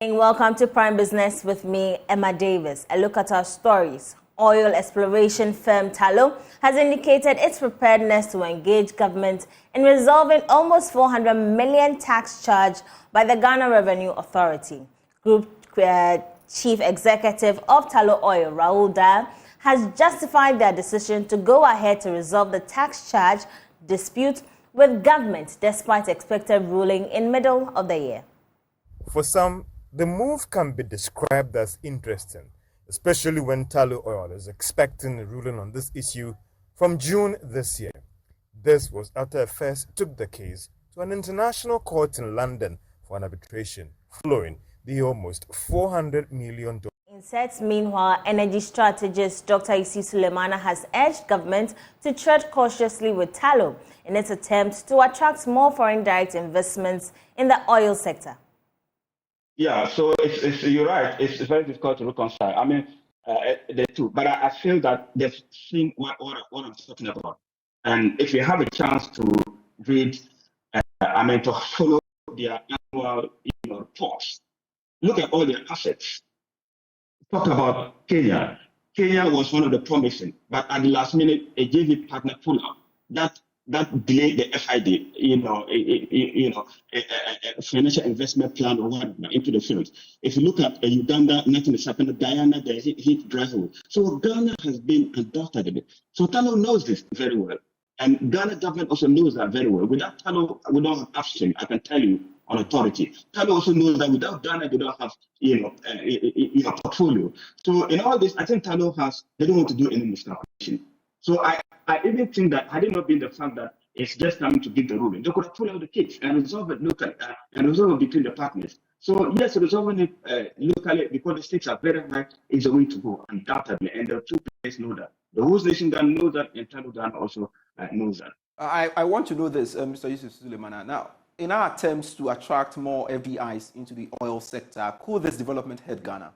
Welcome to Prime Business with me, Emma Davis. A look at our stories. Oil exploration firm Tullow has indicated its preparedness to engage government in resolving almost 400 million tax charge by the Ghana Revenue Authority. Group Chief Executive of Tullow Oil, Raoul Dyer, has justified their decision to go ahead to resolve the tax charge dispute with government despite expected ruling in middle of the year. For some, the move can be described as interesting, especially when Tullow Oil is expecting a ruling on this issue from June this year. This was after it first took the case to an international court in London for an arbitration, following the almost $400 million. Meanwhile, energy strategist Dr. Isi Sulemana has urged government to tread cautiously with Tullow in its attempt to attract more foreign direct investments in the oil sector. Yeah, so you're right. It's very difficult to reconcile. I mean, the two. But I feel that they've seen what I'm talking about. And if you have a chance to read, to follow their annual reports, look at all their assets. Talk about Kenya. Kenya was one of the promising, but at the last minute, a JV partner pulled out. That delayed the FID, a financial investment plan or whatever into the field. If you look at Uganda, nothing is happening. Guyana, there's heat dry hole. So Ghana has been undoubtedly. So Tullow knows this very well. And Ghana government also knows that very well. Without Tullow, we don't have upstream, I can tell you on authority. Tullow also knows that without Ghana, they don't have, portfolio. So in all this, I think Tullow they don't want to do any miscalculation. So I even think that had it not been the fact that it's just coming to give the ruling, they could have pulled out the case and resolve it locally and resolve it between the partners. So yes, resolving it locally because the stakes are very high is the way to go, undoubtedly. And the two players know that. The whole nation Ghana knows that, and Tullow Ghana also knows that. I want to know this, Mr. Yusuf Sulemana. Now, in our attempts to attract more FDIs into the oil sector, could this development hurt Ghana?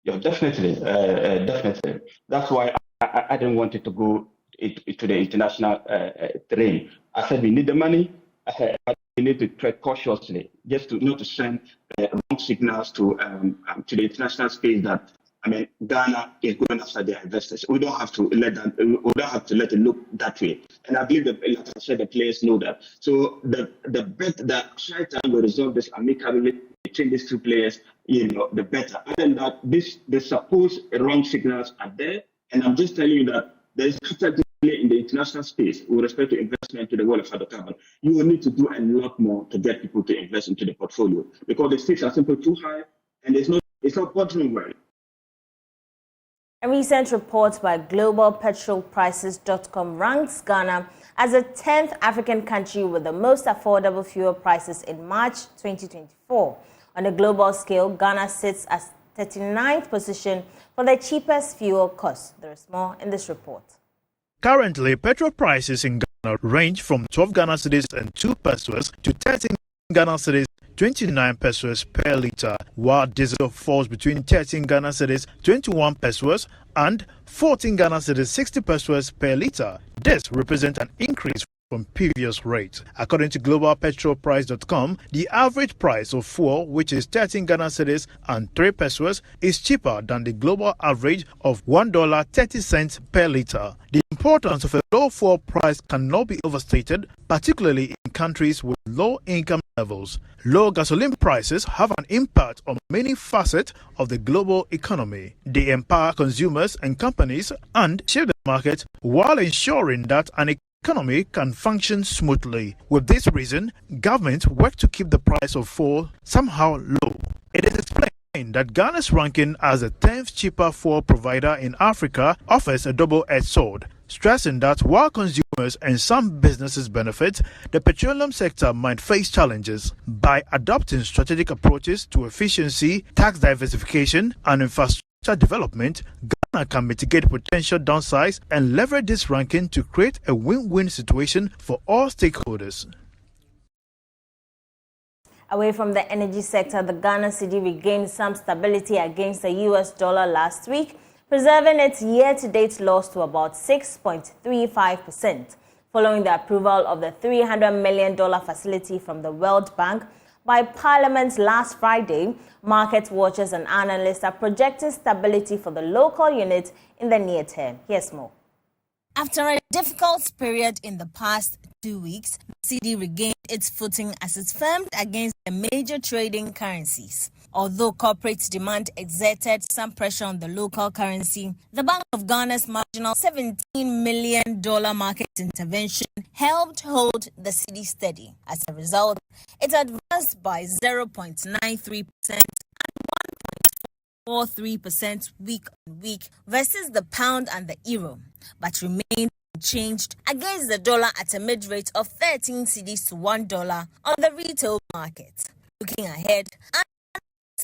Yeah, definitely. Definitely. That's why I didn't want it to go to the international terrain. I said we need the money, but we need to tread cautiously, just not to send wrong signals to the international space that Ghana is going after their investors. We don't have to let it look that way. And I believe that, like I said, the players know that. So the high time we resolve this amicably between these two players, the better. Other than that, the supposed wrong signals are there. And I'm just telling you that there's strategy in the international space with respect to investment to the world of hydrocarbon. You will need to do a lot more to get people to invest into the portfolio because the stakes are simply too high and it's not bordering well. A recent report by globalpetrolprices.com ranks Ghana as the 10th African country with the most affordable fuel prices in March 2024. On a global scale, Ghana sits as 39th position for the cheapest fuel cost. There is more in this report. Currently, petrol prices in Ghana range from 12 Ghana cedis and 2 pesos to 13 Ghana cedis 29 pesos per litre, while diesel falls between 13 Ghana cedis 21 pesos and 14 Ghana cedis 60 pesos per litre. This represents an increase from previous rates. According to globalpetrolprice.com, the average price of fuel, which is 13 Ghana cedis and 3 pesos, is cheaper than the global average of $1.30 per litre. The importance of a low fuel price cannot be overstated, particularly in countries with low income levels. Low gasoline prices have an impact on many facets of the global economy. They empower consumers and companies and shape the market while ensuring that an economy can function smoothly. With this reason, governments work to keep the price of fuel somehow low. It is explained that Ghana's ranking as the 10th cheaper fuel provider in Africa offers a double-edged sword, stressing that while consumers and some businesses benefit, the petroleum sector might face challenges. By adopting strategic approaches to efficiency, tax diversification, and infrastructure development, Ghana can mitigate potential downsides and leverage this ranking to create a win-win situation for all stakeholders. Away from the energy sector, the Ghana cedi regained some stability against the US dollar last week, preserving its year-to-date loss to about 6.35%, following the approval of the $300 million facility from the World Bank by Parliament last Friday, market watchers and analysts are projecting stability for the local unit in the near term. Here's more. After a difficult period in the past 2 weeks, the cedi regained its footing as it firmed against the major trading currencies. Although corporate demand exerted some pressure on the local currency, the Bank of Ghana's marginal $17 million market intervention helped hold the cedi steady. As a result, it advanced by 0.93% and 1.43% week on week versus the pound and the euro, but remained unchanged against the dollar at a mid-rate of 13 cedis to $1 on the retail market. Looking ahead,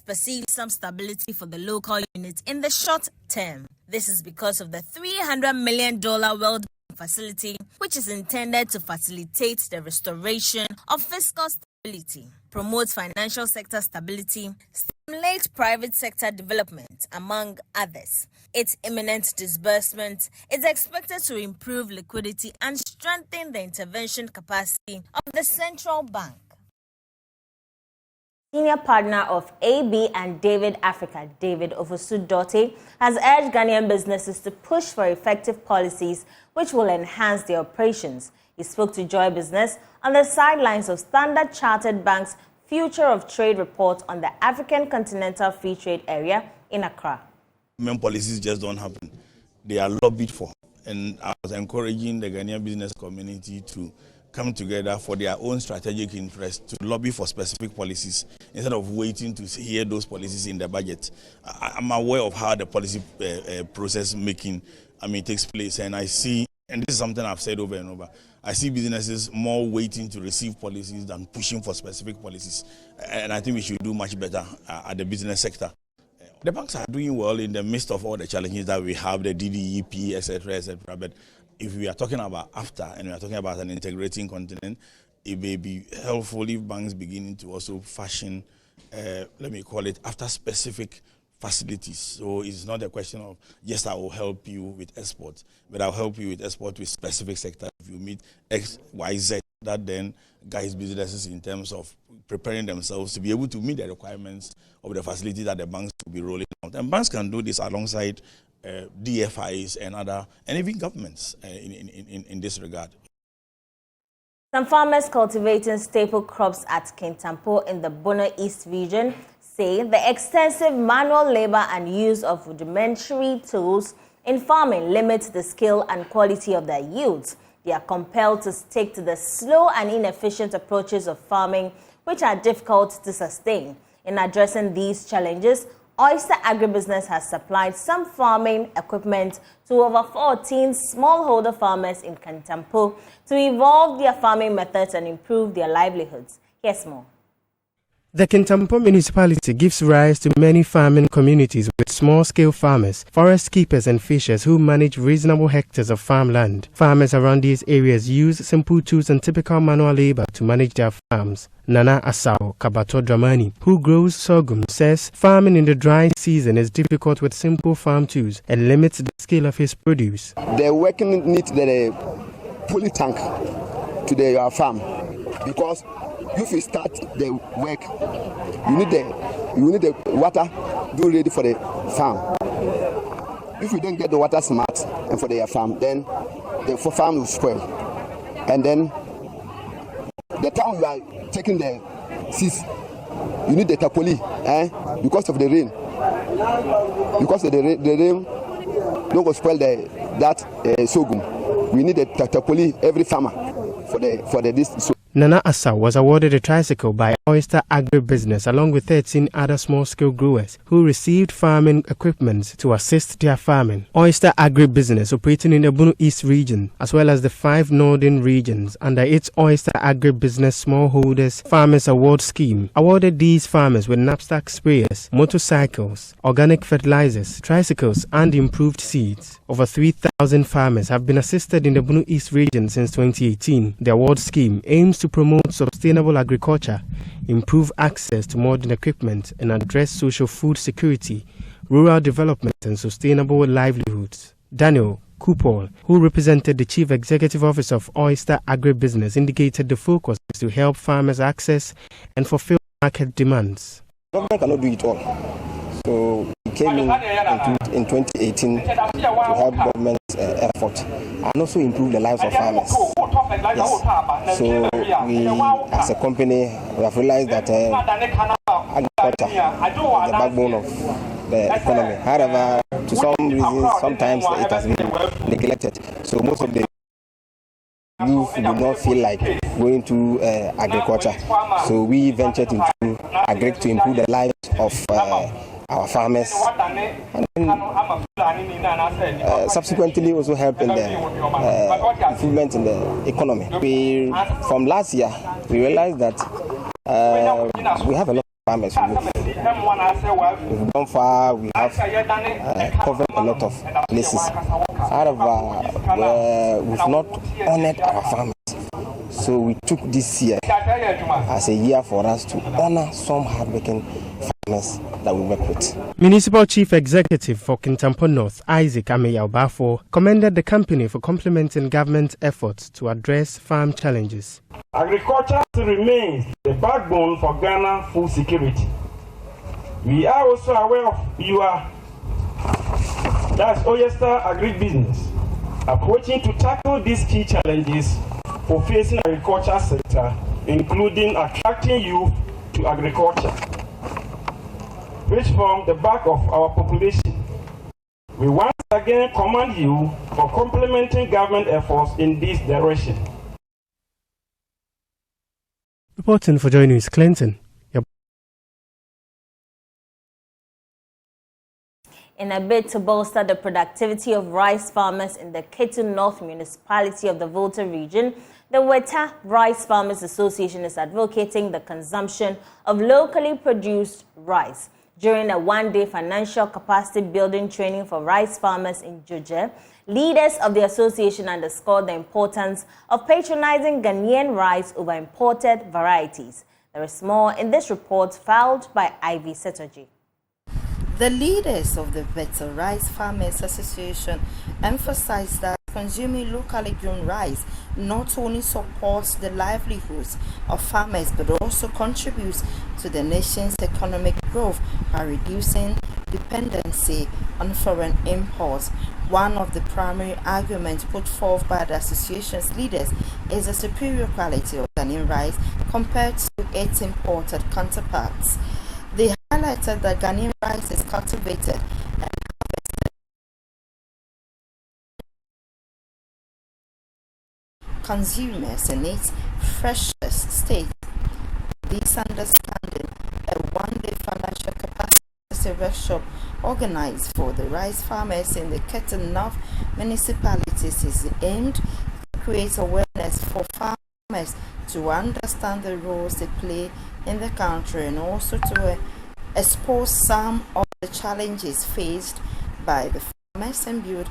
perceive some stability for the local unit in the short term. This is because of the $300 million World Bank facility, which is intended to facilitate the restoration of fiscal stability, promote financial sector stability, stimulate private sector development, among others. Its imminent disbursement is expected to improve liquidity and strengthen the intervention capacity of the central bank. Senior partner of AB and David Africa, David Ofosu-Dorte, has urged Ghanaian businesses to push for effective policies which will enhance their operations. He spoke to Joy Business on the sidelines of Standard Chartered Bank's Future of Trade report on the African Continental Free Trade Area in Accra. Main policies just don't happen. They are lobbied for. And I was encouraging the Ghanaian business community to come together for their own strategic interest to lobby for specific policies instead of waiting to hear those policies in the budget. I'm aware of how the policy process making takes place, and I see, and this is something I've said over and over, I see businesses more waiting to receive policies than pushing for specific policies, and I think we should do much better at the business sector. The banks are doing well in the midst of all the challenges that we have, the DDEP, etc., but if we are talking about after and we are talking about an integrating continent, it may be helpful if banks beginning to also fashion, let me call it, after specific facilities. So it's not a question of, yes, I will help you with export, but I'll help you with export with specific sector. If you meet X, Y, Z, that then guides businesses in terms of preparing themselves to be able to meet the requirements of the facility that the banks will be rolling out. And banks can do this alongside DFIs and even governments in this regard. Some farmers cultivating staple crops at Kintampo in the Bono East region say the extensive manual labor and use of rudimentary tools in farming limits the skill and quality of their yields. They are compelled to stick to the slow and inefficient approaches of farming, which are difficult to sustain. In addressing these challenges, Oyster Agribusiness has supplied some farming equipment to over 14 smallholder farmers in Kintampo to evolve their farming methods and improve their livelihoods. Here's more. The Kintampo municipality gives rise to many farming communities with small-scale farmers, forest keepers and fishers who manage reasonable hectares of farmland. Farmers around these areas use simple tools and typical manual labor to manage their farms. Nana Asao Kabato Dramani, who grows sorghum, says farming in the dry season is difficult with simple farm tools and limits the scale of his produce. The working needs the pulley tank to the farm because if you start the work, you need the water do ready for the farm. If you don't get the water smart and for the farm, then the farm will spoil. And then the time you are taking the seeds, you need the tapoli, because of the rain. Because of the rain don't go spoil that sorghum. We need the tapoli every farmer for this sorghum. Nana Asa was awarded a tricycle by Oyster Agribusiness along with 13 other small-scale growers who received farming equipment to assist their farming. Oyster Agribusiness, operating in the Bono East region as well as the 5 northern regions under its Oyster Agribusiness Smallholders Farmers Award Scheme, awarded these farmers with knapsack sprayers, motorcycles, organic fertilizers, tricycles and improved seeds. Over 3,000 farmers have been assisted in the Bono East region since 2018. The award scheme aims to promote sustainable agriculture, improve access to modern equipment, and address social food security, rural development, and sustainable livelihoods. Daniel Kupol, who represented the Chief Executive Officer of Oyster Agribusiness, indicated the focus is to help farmers access and fulfill market demands. Government cannot do it all. So we came in 2018 to help government's effort and also improve the lives of farmers. Yes. So we, as a company, we have realized that agriculture is the backbone of the economy. However, to some reasons, sometimes it has been neglected. So most of the youth do not feel like going to agriculture. So we ventured into Agri to improve the lives of our farmers, and then, subsequently also help in the improvement in the economy. From last year, we realized that we have a lot of farmers. We've gone far, we have covered a lot of places. However, we've not honored our farmers. So we took this year as a year for us to honor some hardworking farmers that we work with. Municipal Chief Executive for Kintampo North, Isaac Ameyaubafo, commended the company for complementing government efforts to address farm challenges. Agriculture remains the backbone for Ghana food security. We are also aware of that's Oyster Agri business, approaching to tackle these key challenges for facing agriculture sector, including attracting youth to agriculture, which form the back of our population. We once again commend you for complementing government efforts in this direction. Reporting for Joy News, Clinton. In a bid to bolster the productivity of rice farmers in the Ketu North municipality of the Volta region, the Weta Rice Farmers Association is advocating the consumption of locally produced rice. During a one-day financial capacity building training for rice farmers in Juje, leaders of the association underscored the importance of patronizing Ghanaian rice over imported varieties. There is more in this report filed by Ivy Setoji. The leaders of the Better Rice Farmers Association emphasized that consuming locally grown rice not only supports the livelihoods of farmers but also contributes to the nation's economic growth by reducing dependency on foreign imports. One of the primary arguments put forth by the association's leaders is the superior quality of Ghanaian rice compared to its imported counterparts. They highlighted that Ghanaian rice is cultivated and harvested consumers in its freshest state. This understanding, a one-day financial capacity workshop organized for the rice farmers in the Ketu North municipalities is aimed to create awareness for farmers to understand the roles they play in the country and also to expose some of the challenges faced by the farmers and build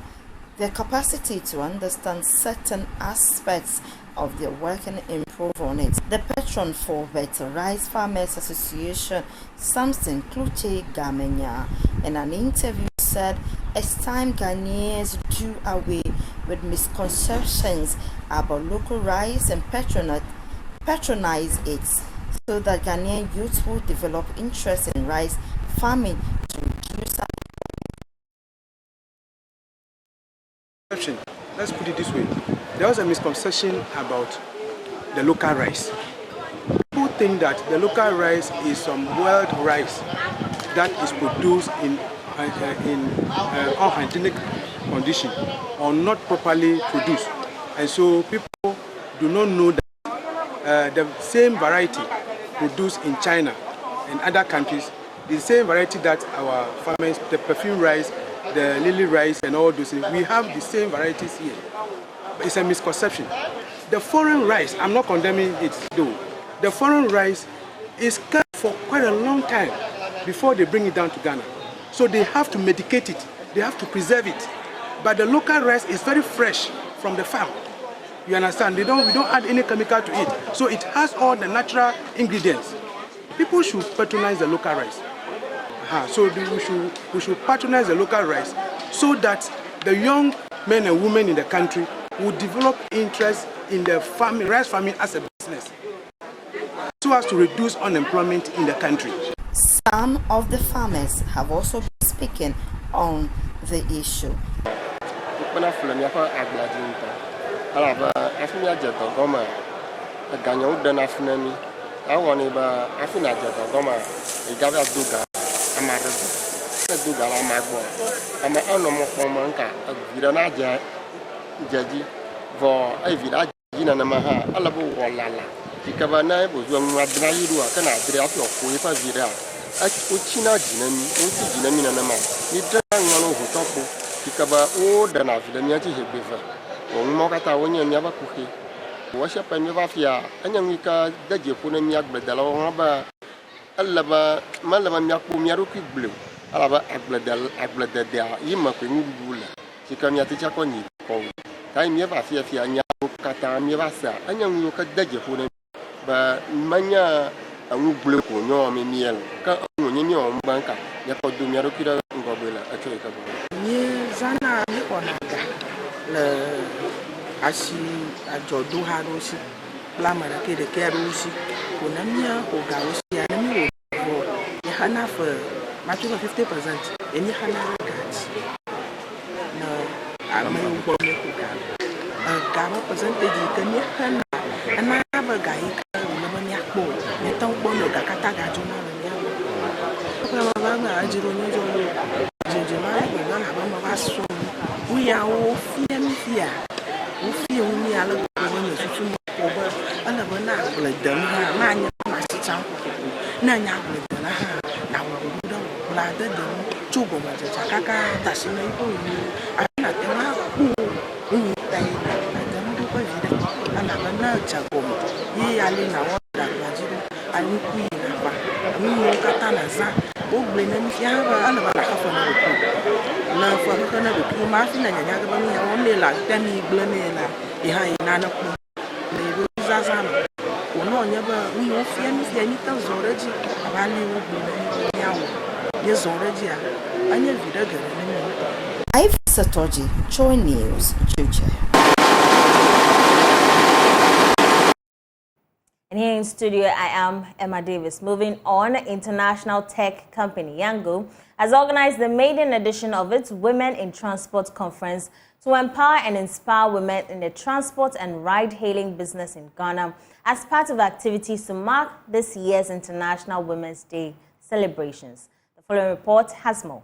their capacity to understand certain aspects of their work and improve on it. The patron for Better Rice Farmers Association, Samson Kluche Gamenya, in an interview said it's time Ghanaians do away with misconceptions about local rice and patronize it, so that Ghanaian youth will develop interest in rice farming to reduce. Let's put it this way. There was a misconception about the local rice. People think that the local rice is some wild rice that is produced in unhygienic condition or not properly produced. And so people do not know that the same variety produced in China and other countries, the same variety that our farmers, the perfume rice, the lily rice and all those things, we have the same varieties here. But it's a misconception. The foreign rice, I'm not condemning it though, the foreign rice is kept for quite a long time before they bring it down to Ghana. So they have to medicate it, they have to preserve it. But the local rice is very fresh from the farm. You understand? We don't add any chemical to it. So it has all the natural ingredients. People should patronize the local rice. So we should patronize the local rice so that the young men and women in the country will develop interest in the farming, rice farming as a business. so as to reduce unemployment in the country. Some of the farmers have also been speaking on the issue. I've Satoji, Joy News, Chuche. And here in studio, I am Emma Davis. Moving on, international tech company Yango has organized the maiden edition of its Women in Transport conference to empower and inspire women in the transport and ride-hailing business in Ghana as part of activities to mark this year's International Women's Day celebrations. The following report has more.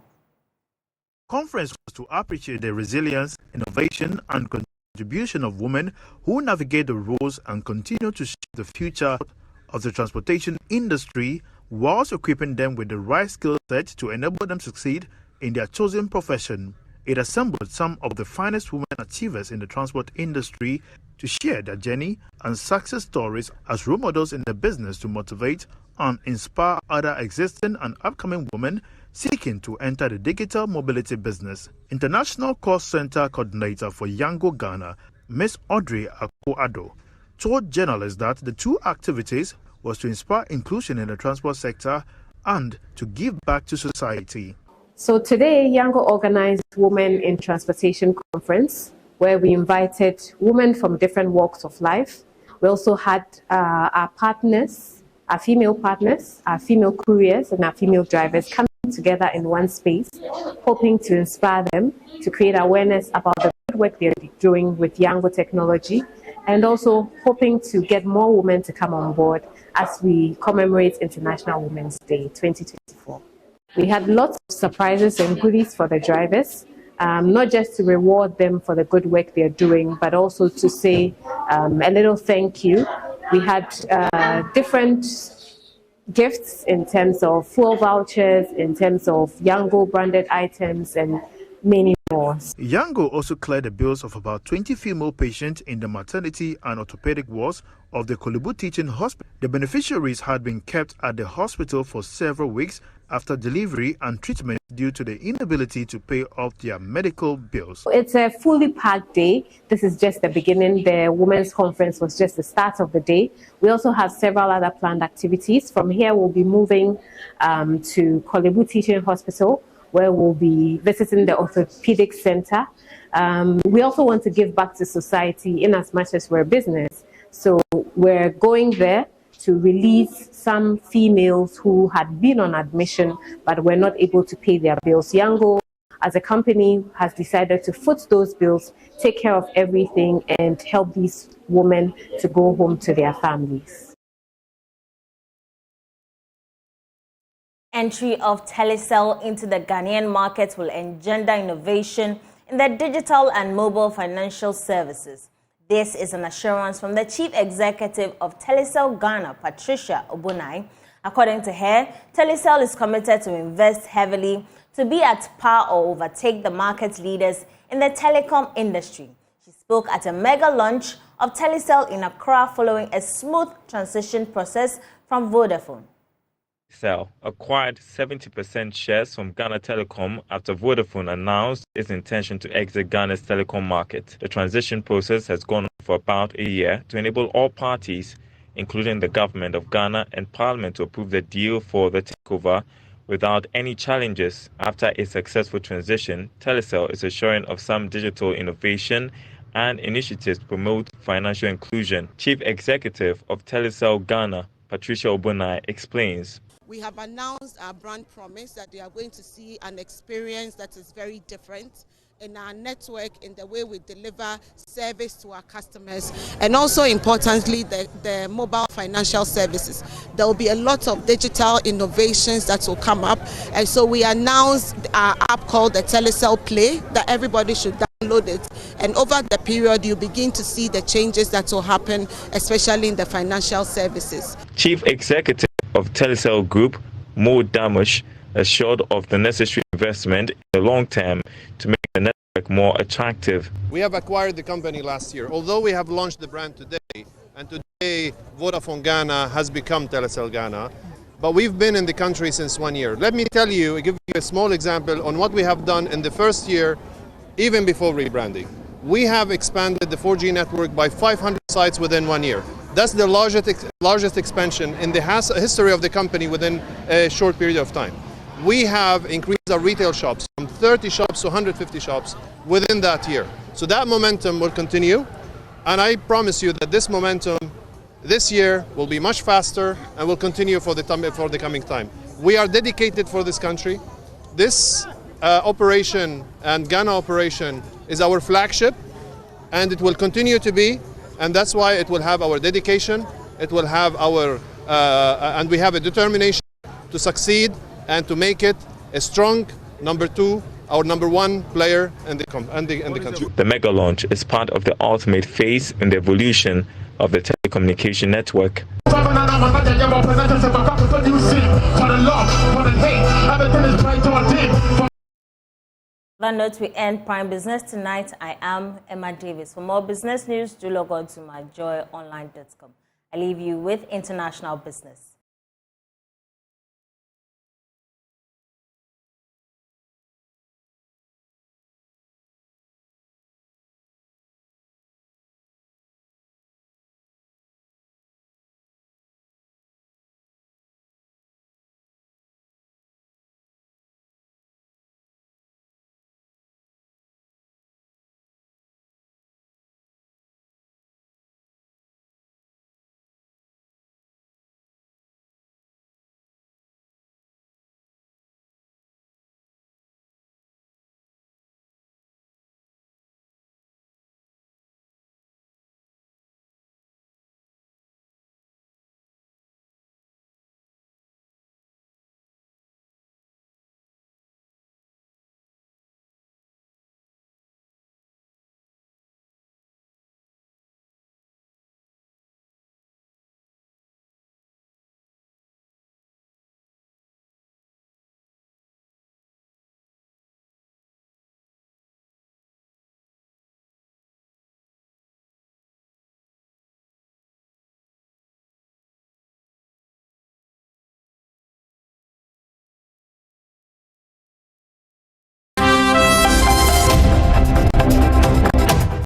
The conference was to appreciate the resilience, innovation, and contribution of women who navigate the roads and continue to shape the future of the transportation industry, whilst equipping them with the right skill set to enable them to succeed in their chosen profession. It assembled some of the finest women achievers in the transport industry to share their journey and success stories as role models in the business to motivate and inspire other existing and upcoming women seeking to enter the digital mobility business. International Call Center Coordinator for Yango Ghana, Ms. Audrey Akpo-Addo, told journalists that the two activities was to inspire inclusion in the transport sector and to give back to society. So today, Yango organized Women in Transportation Conference, where we invited women from different walks of life. We also had our partners, our female partners, our female couriers, and our female drivers coming together in one space, hoping to inspire them to create awareness about the good work they're doing with Yango technology, and also hoping to get more women to come on board as we commemorate International Women's Day 2024. We had lots of surprises and goodies for the drivers, not just to reward them for the good work they're doing, but also to say a little thank you. We had different gifts in terms of fuel vouchers, in terms of Yango branded items, and many more. Yango also cleared the bills of about 20 female patients in the maternity and orthopedic wards of the Kolebu Teaching Hospital. The beneficiaries had been kept at the hospital for several weeks after delivery and treatment due to the inability to pay off their medical bills. It's a fully packed day. This is just the beginning. The Women's Conference was just the start of the day. We also have several other planned activities. From here, we'll be moving to Kolebu Teaching Hospital, where we'll be visiting the orthopedic center. We also want to give back to society in as much as we're a business. So we're going there to release some females who had been on admission but were not able to pay their bills. Yango, as a company, has decided to foot those bills, take care of everything, and help these women to go home to their families. Entry of Tescell into the Ghanaian market will engender innovation in the digital and mobile financial services. This is an assurance from the Chief Executive of Tescell Ghana, Patricia Obunai. According to her, Tescell is committed to invest heavily to be at par or overtake the market leaders in the telecom industry. She spoke at a mega launch of Tescell in Accra following a smooth transition process from Vodafone. Tescell acquired 70% shares from Ghana Telecom after Vodafone announced its intention to exit Ghana's telecom market. The transition process has gone on for about a year to enable all parties, including the government of Ghana and Parliament, to approve the deal for the takeover without any challenges. After a successful transition, Tescell is assuring of some digital innovation and initiatives to promote financial inclusion. Chief Executive of Tescell Ghana, Patricia Obunai, explains. We have announced our brand promise that they are going to see an experience that is very different in our network, in the way we deliver service to our customers, and also importantly the mobile financial services. There will be a lot of digital innovations that will come up, and so we announced our app called the Tescell Play that everybody should download it, and over the period you begin to see the changes that will happen, especially in the financial services. Chief Executive of Tescell Group, Mo Damush, assured of the necessary investment in the long term to make the network more attractive. We have acquired the company last year. Although we have launched the brand today, and today Vodafone Ghana has become Tescell Ghana, but we've been in the country since 1 year. Let me give you a small example on what we have done in the first year, even before rebranding. We have expanded the 4G network by 500 sites within 1 year. That's the largest expansion in the history of the company within a short period of time. We have increased our retail shops from 30 shops to 150 shops within that year. So that momentum will continue, and I promise you that this momentum this year will be much faster and will continue for the coming time. We are dedicated for this country. This operation and Ghana operation is our flagship, and it will continue to be, and that's why it will have our dedication, it will have our, and we have a determination to succeed and to make it a strong number 2 or number 1 player in the country. The mega launch is part of the ultimate phase in the evolution of the telecommunication network. On that note, we end Prime Business tonight. I am Emma Davis. For more business news, do log on to myjoyonline.com. I leave you with international business.